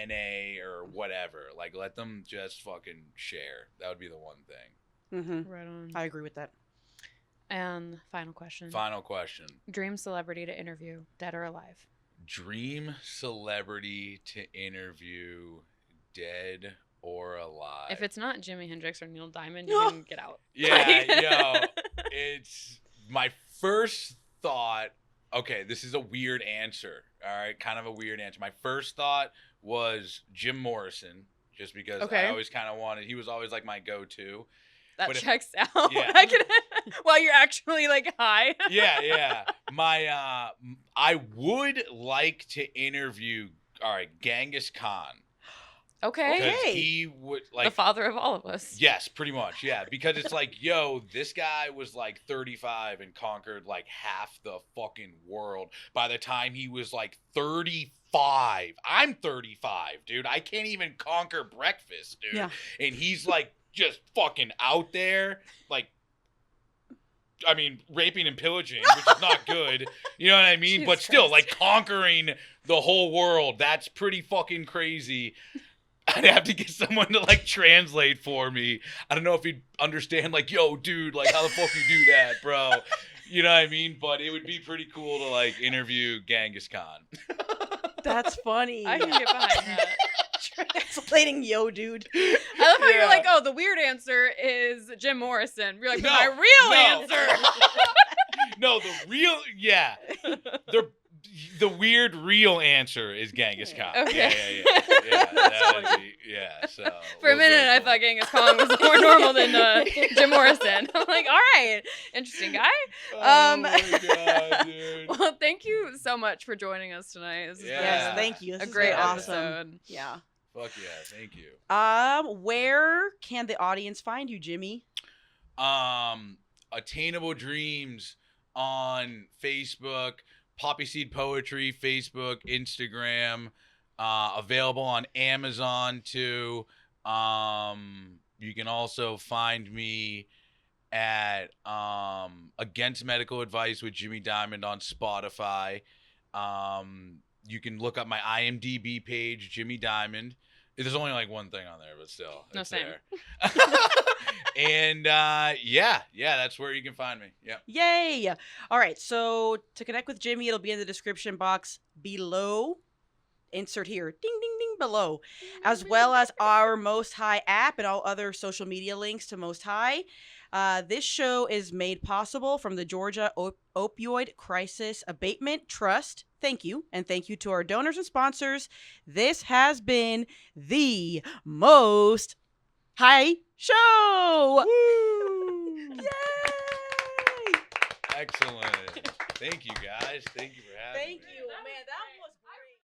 NA or whatever. Like, let them just fucking share. That would be the one thing. Right on. I agree with that. And final question. Final question. Dream celebrity to interview, dead or alive? Dream celebrity to interview, dead or alive. If it's not Jimi Hendrix or Neil Diamond, you can get out. Yeah, it's my first thought. Okay, this is a weird answer. All right, kind of a weird answer. My first thought was Jim Morrison, just because I always kind of wanted. He was always like my go-to. That checks out. Yeah. While you're actually like high. Yeah. I would like to interview. All right, Genghis Khan. Okay. Because he would like the father of all of us. Yes, pretty much. Yeah, because it's like, yo, this guy was like 35 and conquered like half the fucking world by the time he was like 35. I'm 35, dude. I can't even conquer breakfast, dude. Yeah. And he's like just fucking out there, like, I mean, raping and pillaging, which is not good. You know what I mean? Jesus but still, Christ. like, conquering the whole world. That's pretty fucking crazy. I'd have to get someone to, like, translate for me. I don't know if he'd understand, like, yo, dude, like, how the fuck you do that, bro? You know what I mean? But it would be pretty cool to, like, interview Genghis Khan. That's funny. I can get behind that. Translating yo, dude. I love how you're like, oh, the weird answer is Jim Morrison. You're like, my real answer. No, the real, yeah. The weird real answer is Genghis Khan. Okay. Yeah, so. For a minute, I thought Genghis Khan was more normal than Jim Morrison. I'm like, all right, interesting guy. Oh my God, dude. Well, thank you so much for joining us tonight. This has been Yes, thank you. This a has great been episode. Yeah. Fuck yeah, thank you. Where can the audience find you, Jimmy? Attainable Dreams on Facebook, Poppy Seed Poetry, Facebook, Instagram, available on Amazon too. You can also find me at Against Medical Advice with Jimi Diamond on Spotify. You can look up my IMDb page, Jimi Diamond. There's only like one thing on there, but still, it's there. And that's where you can find me. Yeah. Yay! All right, so to connect with Jimmy, it'll be in the description box below. Insert here, ding, ding, ding, below, as well as our Most High app and all other social media links to Most High. This show is made possible from the Georgia Opioid Crisis Abatement Trust. Thank you. And thank you to our donors and sponsors. This has been the Most High Show. Woo! Yay! Excellent. Thank you, guys. Thank you for having me. Thank you. Man, that was